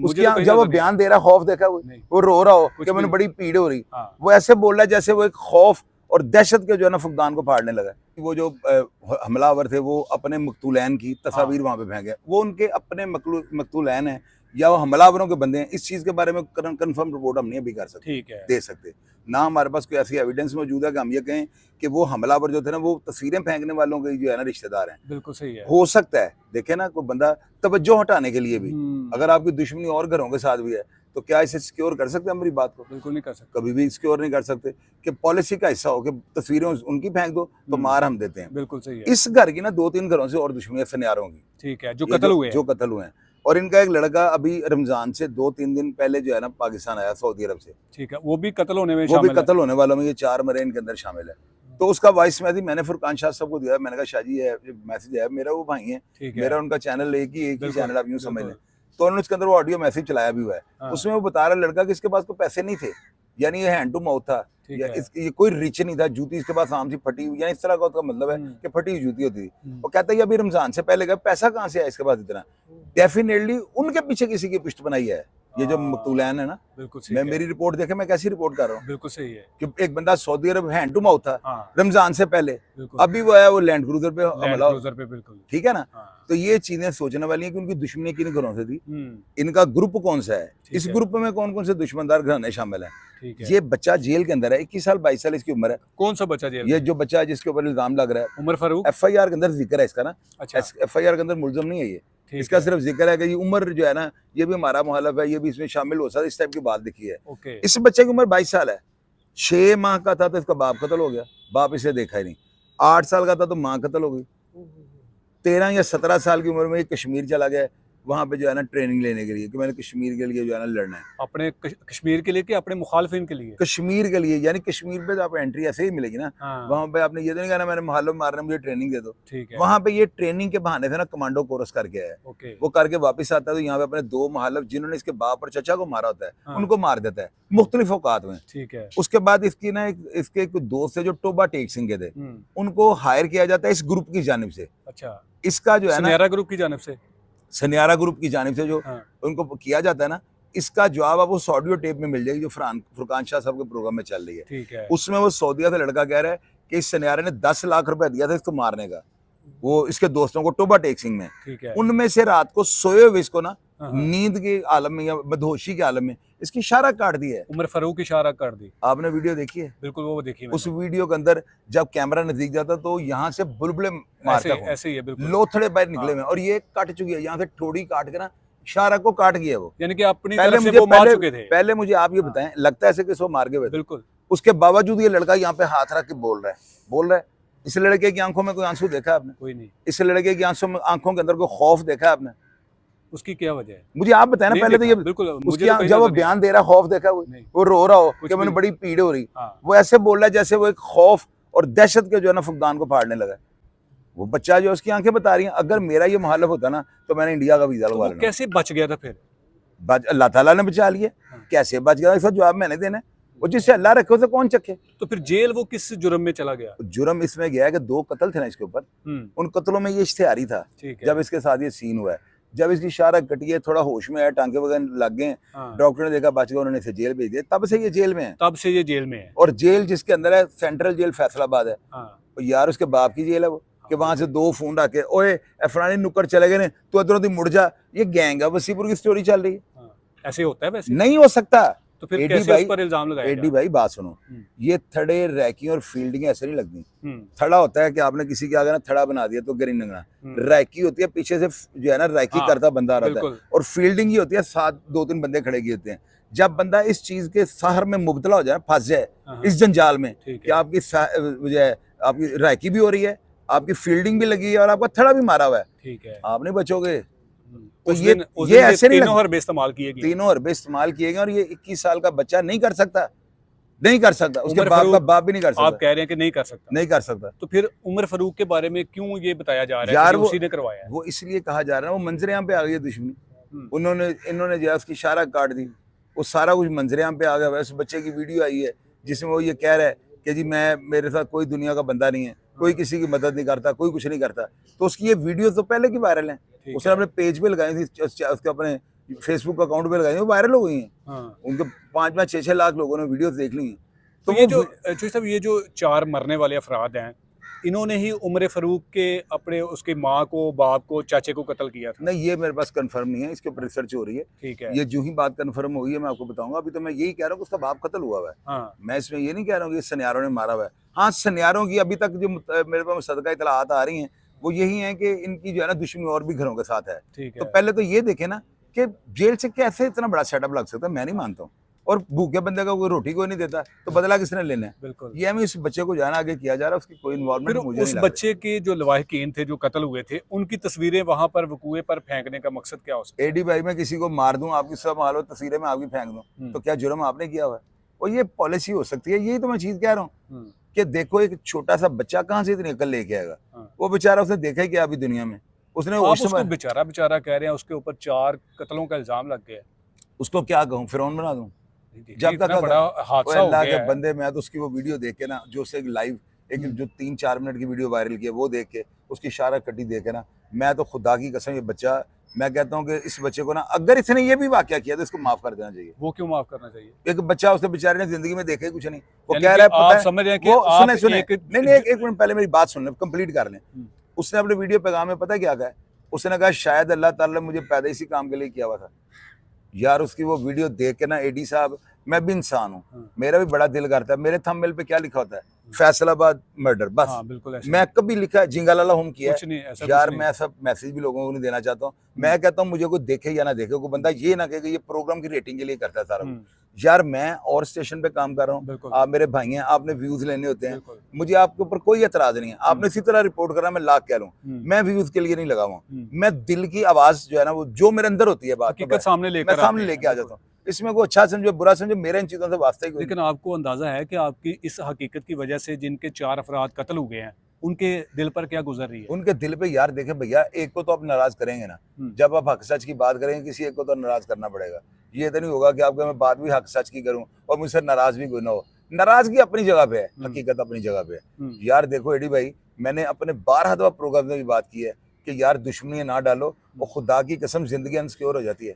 उसकी जब वो बयान दे रहा है, खौफ देखा वो रो रहा हो कि मैंने बड़ी पीड़ हो रही, वो ऐसे बोल रहा है जैसे वो एक खौफ और दहशत के जो है ना फुकदान को फाड़ने लगा। वो जो हमलावर थे वो अपने मकतूलैन की तस्वीर वहां पे फेंके, वो उनके अपने मकतूलैन है या वो हमलावरों के बंदे हैं, इस चीज के बारे में कंफर्म रिपोर्ट हम नहीं अभी कर सकते, दे सकते ना। हमारे पास कोई ऐसी एविडेंस मौजूद है कि हम ये कहें कि वो हमलावर जो थे ना वो तस्वीरें फेंकने वालों के जो है ना रिश्तेदार हैं। बिल्कुल सही है। हो सकता है, देखे ना, कोई बंदा तवज्जो हटाने के लिए भी, अगर आपकी दुश्मनी और घरों के साथ भी है तो क्या इसे सिक्योर कर सकते हैं? हमारी बात को बिल्कुल नहीं कर सकते, कभी भी सिक्योर नहीं कर सकते कि पॉलिसी का हिस्सा हो कि तस्वीरें उनकी फेंक दो तो मार हम देते हैं। बिल्कुल सही है। इस घर की ना 2-3 घरों से और दुश्मनी सन्यारों की, ठीक है, जो कत्ल हुए हैं। और इनका एक लड़का अभी रमजान से 2-3 दिन पहले जो है ना पाकिस्तान आया सऊदी अरब से, ठीक है, वो भी कत्ल होने में वो भी कत्ल होने वालों में ये 4 मरे इनके अंदर शामिल है। तो उसका वॉइस मैंने फुरकान शाह साहब को दिया, मैंने कहा शाह जी है मैसेज है, मेरा वो भाई है, मेरा उनका चैनल एक ही चैनल आप यूं समझ लें। तो उन्होंने उसके अंदर वो ऑडियो मैसेज चलाया भी हुआ है। उसमें वो बता रहा लड़का कि इसके पास कोई पैसे नहीं थे, यानी ये हैंड टू माउथ था, या ये कोई रिच नहीं था, जूती इसके पास आम सी फटी हुई, यानी इस तरह का उसका मतलब है कि फटी हुई जूती होती थी। वो कहता है अभी रमजान से पहले का पैसा कहाँ से आया इसके पास इतना? डेफिनेटली उनके पीछे किसी की पुष्ट बनाई है, ये जो मकतूलैन है ना। बिल्कुल सही मैं मेरी रिपोर्ट देखे, मैं कैसी रिपोर्ट कर रहा हूँ? बिल्कुल सही है कि एक बंदा Saudi Arab hand to mouth था रमजान से पहले, अभी वो है वो लैंड क्रूजर पे हमला, बिल्कुल ठीक है ना। तो ये चीजें सोचने वाली हैं कि उनकी दुश्मनी किन घरों से थी, इनका ग्रुप कौन सा है, इस ग्रुप में कौन कौन से दुश्मनदार घराने शामिल हैं। ये बच्चा जेल के अंदर है, 21 साल 22 साल इसकी उम्र है। कौन सा बच्चा जेल? ये जो बच्चा है जिसके ऊपर इल्जाम लग रहा है, उमर फारूक। FIR के अंदर जिक्र है इसका ना। अच्छा, FIR के अंदर मुलजम नहीं है ये, इसका सिर्फ जिक्र है कि ये उम्र जो है ना ये भी हमारा मुखालिफ है, ये भी इसमें शामिल हो सकता है, इस टाइप की बात लिखी है। इस बच्चे की उम्र 22 साल है, 6 माह का था तो इसका बाप कत्ल हो गया, बाप इसे देखा ही नहीं। 8 साल का था तो माँ कत्ल हो गई। 13 या 17 साल की उम्र में ये कश्मीर चला गया, वहां पे जो है ना ट्रेनिंग लेने के लिए कि मैंने कश्मीर के लिए जो है ना लड़ना है। अपने कश्मीर के लिए कि अपने मुखालिफिन के लिए? कश्मीर के लिए, यानी कश्मीर पे तो आप एंट्री ऐसे ही मिलेगी ना। वहां पे आपने ये तो नहीं कहना मैंने मुखालिफ मारना, मुझे ट्रेनिंग दे दो। वहां पे ये ट्रेनिंग के बहाने से ना कमांडो कोर्स करके आया, वो करके वापस आता है तो यहाँ पे अपने 2 मुखालिफ जिन्होंने इसके बाप और चचा को मारा होता है उनको मार देता है मुख्तलिफ औकात में। ठीक है। उसके बाद इसकी ना इसके कुछ दोस्त है जो टोबा टेक सिंह के थे, उनको हायर किया जाता है इस ग्रुप की जानिब से। अच्छा, इसका जो है ना ग्रुप की जानिब से, सनियारा ग्रुप की जानिब से जो उनको किया जाता है ना, इसका जवाब आपको ऑडियो टेप में मिल जाएगी जो फुरकान शाह साहब के प्रोग्राम में चल रही है। ठीक है। उसमें वो सऊदीया से लड़का कह रहा है कि इस सनियारे ने 10 लाख रुपए दिया था इसको मारने का, वो इसके दोस्तों को टोबा टेक सिंह में। उनमें से रात को सोए हुए इसको ना नींद के आलम में या बदहोशी के आलम में इसकी इशारा काट दी है। उमर फारूक की इशारा काट दी। आपने वीडियो देखी है? बिल्कुल, वो देखी है। उस वीडियो के अंदर जब कैमरा नजदीक जाता तो यहाँ से बुलबुले मारता है, ऐसे ही है, बिल्कुल लोथड़े बाहर निकले हुए, और ये कट चुकी है, यहाँ से ठोड़ी काट के ना इशारा को काट गया वो, यानी कि अपनी तरफ से वो मार चुके थे। पहले मुझे आप ये बताएं, लगता है ऐसे कि इसको मार के हुए? बिल्कुल। उसके बावजूद ये लड़का यहाँ पे हाथ रख के बोल रहा है। इस लड़के की आंखों में कोई आंसू देखा आपने? कोई नहीं। इस लड़के की आंखों के अंदर कोई खौफ देखा आपने? उसकी क्या वजह है? मुझे आप बताए ना पहले तो ये। बिल्कुल, उसकी जब वो बयान दे रहा खौफ देखा, वो रो रहा हो कि मैंने बड़ी पीड़ हो रही, वो ऐसे बोल रहा है जैसे वो एक खौफ और दहशत के जो है ना फुकदान को फाड़ने लगा। वो बच्चा जो उसकी आंखें बता रही हैं, अगर मेरा ये मुखालिफ होता ना तो मैंने इंडिया का वीजा लगवा लेना। कैसे बच गया था फिर? अल्लाह ताला ने बचा लिया। कैसे बच गया इसका जवाब मैंने देना है, वो जिससे अल्लाह रखे उसे कौन चखे। तो फिर जेल वो किस जुर्म में चला गया? जुर्म इसमें गया है कि 2 कत्ल थे ना इसके ऊपर, उन कत्लों में ये इश्तिहारी था। जब इसके साथ ये सीन हुआ है, जब इसकी इशारा कटी है, थोड़ा होश में आया, टांके वगैरह लग गए, डॉक्टर ने देखा बच गया, उन्होंने इसे जेल भेज दिया। तब से ये जेल में है। और जेल जिसके अंदर है सेंट्रल जेल फैसलाबाद है। तो यार उसके बाप की जेल है वो, कि वहां से 2 फोन आके ओए फलानी नुक्कड़ चले गए, तो इधर उधर मुड़ जा, ये गैंग है वसीपुर की स्टोरी चल रही है। ऐसे होता है? वैसे नहीं हो सकता। तो फिर कैसे उस पर इल्जाम लगाया? एडी भाई बात सुनो, ये थड़े रैकिंग और फील्डिंग ऐसे नहीं लगती। थड़ा होता है कि आपने किसी के आगे ना थड़ा बना दिया तो गिरी नंगना। रैकी होती है पीछे से जो है ना रैकी करता बंदा रहता है, और फील्डिंग ही होती है साथ 2-3 बंदे खड़े किए होते हैं। जब बंदा इस चीज के सहर में मुब्तला हो जाए, फंस जाए इस जंजाल में कि आपकी जो है आपकी रैकी भी हो रही है, आपकी फील्डिंग भी लगी है और आपका थड़ा भी मारा हुआ है, ठीक है, आप नहीं बचोगे। तो ये ऐसे नहीं, तीनों हरबे इस्तेमाल किए गए और ये 21 साल का बच्चा नहीं कर सकता, उसके बाप का बाप भी नहीं कर सकता। आप कह रहे हैं कि नहीं कर सकता। तो फिर उमर फारूक के बारे में क्यों ये बताया जा रहा है कि उसी ने करवाया? वो इसलिए कहा जा रहा है, वो मंजरेआम पे आ गई है दुश्मनी। इन्होंने जो है उसकी इशारा काट दी, वो सारा कुछ मंजरेआम पे आ गया। उस बच्चे की वीडियो आई है जिसमें वो ये कह रहा है कि जी मेरे साथ कोई दुनिया का बंदा नहीं है, कोई किसी की मदद नहीं करता, कोई कुछ नहीं करता। तो उसकी ये वीडियो तो पहले की वायरल है, उसने अपने पेज पे लगाई थी, उसके अपने फेसबुक अकाउंट पे लगाई हैं, वो वायरल हो गई हैं। हाँ। उनके 5-6 लाख लोगों ने वीडियोस देख ली हैं। तो ये जो चौधरी साहब, ये जो 4 मरने वाले अफराद हैं, इन्होंने ही उमर फारूक के अपने उसकी माँ को, बाप को, चाचे को कत्ल किया था? नहीं, ये मेरे पास कंफर्म नहीं है, इसके ऊपर रिसर्च हो रही है। ठीक है। ये जो ही बात कंफर्म हुई है मैं आपको बताऊंगा। अभी तो मैं यही कह रहा हूँ कि उसका बाप कत्ल हुआ है। हाँ। मैं इसमें ये नहीं कह रहा हूँ कि सनियारों ने मारा हुआ है। हाँ, सनियारों की अभी तक जो मेरे पास सदका इतलात आ रही हैं वो यही है कि इनकी जो है ना दुश्मनी और भी घरों के साथ है। ठीक है। तो पहले तो ये देखे ना कि जेल से कैसे इतना बड़ा सेटअप लग सकता है, मैं नहीं मानता हूँ। और भूखे बंदे का कोई रोटी कोई नहीं देता, तो बदला किसने लेना है? बिल्कुल। ये हमें इस बच्चे को जाना आगे किया जा रहा है, उसकी कोई इन्वॉल्वमेंट मुझे उस नहीं लग बच्चे के जो लवाहिकीन थे जो कत्ल हुए थे, उनकी तस्वीरें वहां पर वकूए पर फेंकने का मकसद क्या हो सकता है? एडी भाई, मैं किसी को मार दूं, आपकी सब मालो तस्वीरें में आपकी फेंक दूं, तो क्या जुर्म आपने किया हुआ है? और ये पॉलिसी हो सकती है। यही तो मैं चीज कह रहा हूँ कि देखो एक छोटा सा बच्चा कहाँ से इतनी अकल लेके आएगा? वो बेचारा, उसने देखा ही क्या अभी दुनिया में? उसने उसको बेचारा कह रहे हैं, उसके ऊपर 4 कत्लों का इल्जाम लग गया। उसको क्या कहूं, फिरौन बना दूं? जब तक बड़ा हादसा हो अल्लाह गया के बंदे, मैं तो उसकी वो वीडियो देख के ना, जो उससे लाइव एक जो 3-4 मिनट की वीडियो वायरल की है, वो देख के, उसकी इशारा कटी देख के ना, मैं तो खुदा की कसम, ये बच्चा, मैं कहता हूँ कि इस बच्चे को ना, अगर इसने ये भी वाकया किया तो इसको माफ कर देना चाहिए। वो क्यों माफ करना चाहिए? एक बच्चा, उसने बेचारे ने जिंदगी में देखे कुछ नहीं, वो कह रहा है, पता है, समझ रहे हैं कि वो सुने नहीं, एक मिनट पहले मेरी बात सुन ले, कंप्लीट कर लें। उसने अपने वीडियो पैगाम में पता क्या कहा? उसने कहा शायद अल्लाह ताला मुझे पैदा इसी काम के लिए किया हुआ था। यार उसकी वो वीडियो देख के ना, एडी साहब, मैं भी इंसान हूँ, मेरा भी बड़ा दिल करता है। मेरे थंबनेल पे क्या लिखा होता है? फैसलाबाद मर्डर, बस। हाँ, बिल्कुल। मैं कभी लिखा जिंगालाला होम किया है? यार मैं सब मैसेज भी लोगों को नहीं देना चाहता हूँ। मैं कहता हूँ मुझे कोई देखे या ना देखे, कोई बंदा ये ना कहे कि ये प्रोग्राम की रेटिंग के लिए करता है सारा कुछ। यार मैं और स्टेशन पे काम कर रहा हूँ, आप मेरे भाई हैं, आपने व्यूज लेने होते हैं, मुझे आपके ऊपर कोई एतराज नहीं है। आपने इसी तरह रिपोर्ट करा, मैं लाख कह लूँ, मैं व्यूज के लिए नहीं लगा हुआ। मैं दिल की आवाज जो है ना, वो जो मेरे अंदर होती है बात, मैं सामने लेके आ जाता हूँ। इसमें कोई अच्छा समझो बुरा समझो, मेरा इन चीजों से वास्ता ही कोई। लेकिन आपको अंदाजा है कि आपकी इस हकीकत की वजह से जिनके 4 अफराद कत्ल हुए हैं, उनके दिल पर क्या गुजर रही है? उनके दिल पे यार देखें भैया, एक को तो आप नाराज करेंगे ना, जब आप हक सच की बात करेंगे, किसी एक को तो नाराज करना पड़ेगा। ये तो नहीं होगा कि आपको मैं बात भी हक सच की करूं और मुझसे नाराज भी कोई ना हो। नाराजगी अपनी जगह पे है, हकीकत अपनी जगह पे है। यार देखो एडी भाई, मैंने अपने 12 दफा प्रोग्राम में भी बात की है कि यार दुश्मनी ना डालो, और खुदा की कसम जिंदगी अनसिक्योर हो जाती है।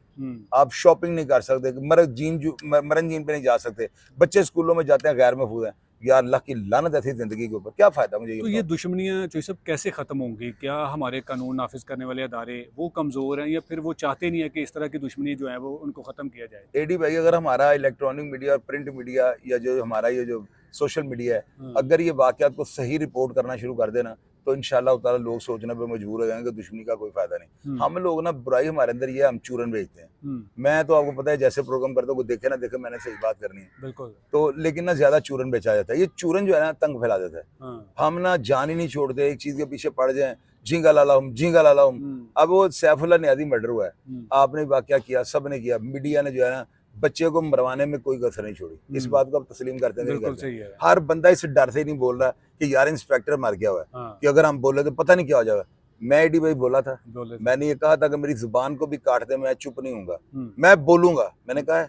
आप शॉपिंग नहीं कर सकते, मरन जीन पे नहीं जा सकते, बच्चे स्कूलों में जाते हैं गैर महफूज हैं। यार अल्लाह की लानत ऐसी जिंदगी के ऊपर, क्या फायदा मुझे? तो ये दुश्मनियां जो सब कैसे खत्म होंगी? क्या हमारे कानून नाफिज करने वाले अदारे वो कमजोर हैं, या फिर वो चाहते नहीं है कि इस तरह की दुश्मनी जो है वो उनको खत्म किया जाए? एडी भाई, अगर हमारा इलेक्ट्रॉनिक मीडिया और प्रिंट मीडिया या जो हमारा ये जो सोशल मीडिया है, अगर ये वाकयात को सही रिपोर्ट करना शुरू कर देना, तो इंशाल्लाह ताला लोग सोचने पे मजबूर हो जाएंगे कि दुश्मनी का कोई फायदा नहीं। हम लोग ना, बुराई हमारे अंदर ये, हम चूरन बेचते हैं। मैं तो आपको पता है जैसे प्रोग्राम करता हूँ, कोई देखे ना देखे, मैंने सही बात करनी है, बिल्कुल। तो लेकिन ना ज्यादा चूरन बेचा जाता है। ये चूरन जो है ना, तंग फैला देता है। हम ना जान ही नहीं छोड़ते, एक चीज के पीछे पड़ जाए, झींगा लाला हूँ। अब वो सैफुल्लाह नियाज़ी मर्डर हुआ है, आपने वाकया किया, सबने किया, मीडिया ने जो है ना बच्चे को मरवाने में कोई कसर नहीं छोड़ी। इस बात को आप तस्लीम करते हैं, बिल्कुल सही है। हर बंदा इस डर से नहीं बोल रहा कि यार इंस्पेक्टर मर गया हुआ है, कि अगर हम बोले तो पता नहीं क्या हो जाएगा। मैं एडी भाई बोला था, मैंने ये कहा था कि मेरी जुबान को भी काट दे, मैं चुप नहीं हूँगा, मैं बोलूंगा। मैंने कहा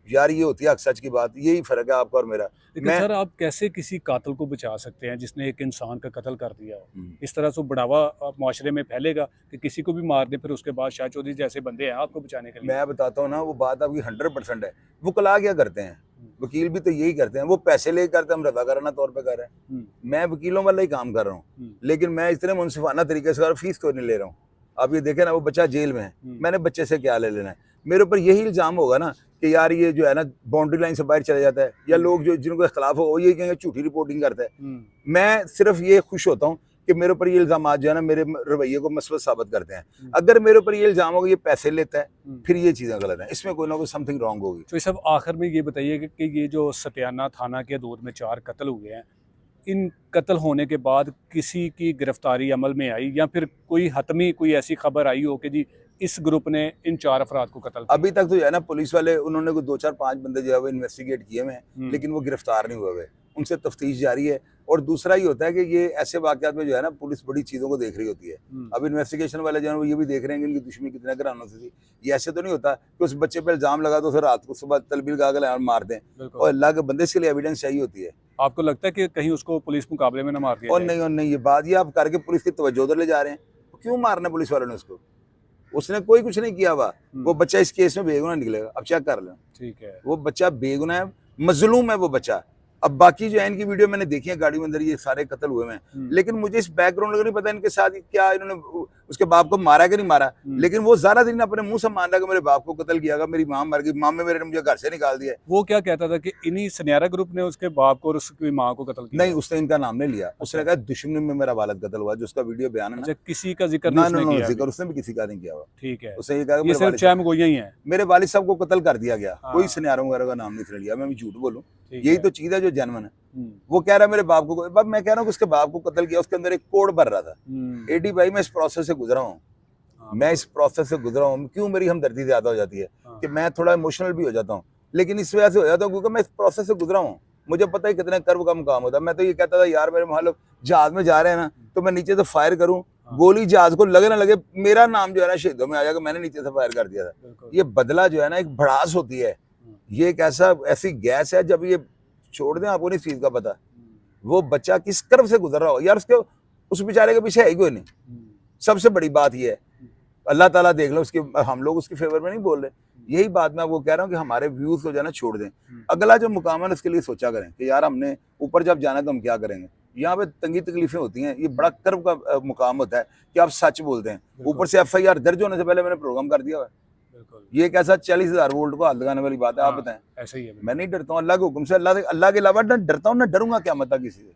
यार ये होती है सच की बात, यही फर्क है आपका और मेरा। लेकिन सर, आप कैसे किसी कातिल को बचा सकते हैं जिसने एक इंसान का कत्ल कर दिया हो? इस तरह से बढ़ावा माशरे में फैलेगा कि किसी को भी मार दे, फिर उसके बाद शाह चौधरी जैसे बंदे हैं आपको बचाने के लिए। मैं बताता हूँ ना, वो बात आपकी 100% है। वकील क्या करते हैं? वकील भी तो यही करते हैं, वो पैसे ले करते हैं, हम रजाकाराना तौर पे कर रहे हैं। मैं वकीलों वाला ही काम कर रहा हूँ, लेकिन मैं इतने मुनसिफाना तरीके से फीस तो नहीं ले रहा हूँ। आप ये देखें ना, वो बच्चा जेल में है, मैंने बच्चे से क्या ले लेना है? मेरे ऊपर यही इल्जाम होगा ना कि यार ये जो है ना बाउंड्री लाइन से बाहर चला जाता है, या लोग जो जिनको इख्तलाफ हो वो ये कहेंगे झूठी रिपोर्टिंग करता है। मैं सिर्फ ये खुश होता हूँ कि मेरे ऊपर ये इल्जाम जो है ना मेरे रवैये को मस्बत साबित करते हैं। अगर मेरे ऊपर ये इल्जाम होगा ये पैसे लेता है, फिर ये चीज़ें गलत हैं, इसमें कोई ना कोई समथिंग रॉन्ग होगी। तो सब आखिर में ये बताइए कि ये जो सतियाना थाना के हदूद में 4 कत्ल हुए हैं, इन कत्ल होने के बाद किसी की गिरफ्तारी अमल में आई, या फिर कोई हतमी कोई ऐसी खबर आई हो कि जी इस ग्रुप ने इन 4 अफराद को कत्ल किया? अभी तक तो जो है ना पुलिस वाले, उन्होंने कोई 2-4-5 बंदे जो है वो इन्वेस्टिगेट किए हुए हैं, लेकिन वो गिरफ्तार नहीं हुए हुए, उनसे तफ्तीश जारी है। और दूसरा ये होता है कि ये ऐसे वाकयात में जो है ना पुलिस बड़ी चीज़ों को देख रही होती है। अब इन्वेस्टिगेशन वाले जो है वो ये भी देख रहे हैं कि इनकी दुश्मनी कितने घरानों से थी। ये ऐसे तो नहीं होता कि उस बच्चे पे इल्जाम लगा तो फिर रात को सुबह तलबील गा मार दें, और अल्लाह के बंदे इसके लिए एविडेंस चाहिए होती है। आपको लगता है कि कहीं उसको पुलिस मुकाबले में ना मार दिया? और नहीं, ये बात ये आप करके पुलिस की तवज्जो उधर ले जा रहे हैं। क्यों मारना पुलिस वालों ने उसको? उसने कोई कुछ नहीं किया हुआ, वो बच्चा इस केस में बेगुनाह निकलेगा। अब चेक कर लो, ठीक है, वो बच्चा बेगुनाह है, मजलूम है वो बच्चा। अब बाकी जो है इनकी वीडियो मैंने देखी है, गाड़ी में अंदर ये सारे कत्ल हुए हैं, लेकिन मुझे इस बैकग्राउंड का नहीं पता इनके साथ क्या इन्होंने उसके बाप को मारा कि नहीं मारा, लेकिन वो ज़्यादा दिन अपने मुंह से मान रहा कि मेरे बाप को कत्ल किया गया, मेरी माँ मर गई, मामे मेरे ने मुझे घर से निकाल दिया। वो क्या कहता था कि इन्हीं सनियारा ग्रुप ने उसके बाप को और उसकी माँ को कत्ल किया? नहीं, उसने इनका नाम नहीं लिया, उसने कहा दुश्मनी में मेरा वालिद कत्ल हुआ, जो उसका वीडियो बयान है ना, किसी का जिक्र ना नहीं उसने किया? जिक्र उसने भी किसी का नहीं किया हुआ। ठीक है, उसने ये कहा ये सिर्फ चैम गोइयां ही हैं। मेरे वालिद साहब को कत्ल कर दिया गया, हाँ। कोई सनियारों वगैरह का नाम नहीं लिया, मैं भी झूठ बोलूं, ठीक यही है। तो चीज है जो जेन्युइन है। वो कह रहा है मेरे बाप को, बाप मैं कह रहा हूँ कि उसके बाप को कत्ल किया, उसके अंदर एक कोड भर रहा था। एडी भाई मैं इस प्रोसेस से गुजरा हूँ, मैं इस प्रोसेस से गुजरा हूँ, क्यों मेरी हमदर्दी ज्यादा हो जाती है कि मैं थोड़ा इमोशनल भी हो जाता हूँ, लेकिन इस वजह से हो जाता हूँ क्योंकि मैं इस प्रोसेस से गुजरा हूँ, मुझे पता है कितने कर्व का मुकाम होता है। मैं तो ये कहता था यार मेरे मान लो जहाज में जा रहे हैं ना, तो मैं नीचे से फायर करूँ, गोली जहाज को लगे ना लगे, मेरा नाम जो है ना शहीदों में आ जाएगा, मैंने नीचे से फायर कर दिया था। ये बदला जो है ना एक भड़ास होती है, ये एक ऐसी गैस है, जब ये छोड़ दें आपको नहीं इस चीज का पता, वो बच्चा किस कर्व से गुजर रहा हो यार, उसके उस बेचारे के पीछे है ही कोई नहीं। सबसे बड़ी बात ये है, अल्लाह ताला देख लो उसके, हम लोग उसके फेवर में नहीं बोल रहे, यही बात मैं वो कह रहा हूँ कि हमारे व्यूज को जो है ना छोड़ दें, अगला जो मुकाम है उसके लिए सोचा करें कि यार हमने ऊपर जब जाना है तो हम क्या करेंगे। यहाँ पे तंगी तकलीफें होती हैं, ये बड़ा कर्व का मुकाम होता है कि आप सच बोलते हैं। ऊपर से FIR दर्ज होने से पहले मैंने प्रोग्राम कर दिया हुआ है, ये एक ऐसा 40,000 वोल्ट को हाथ लगाने वाली बात है। आप बताएं, ऐसा ही है। मैं नहीं डरता हूँ अल्लाह के हुक्म से, अल्लाह के अलावा ना डरता हूँ ना डरूंगा क्या मत किसी से।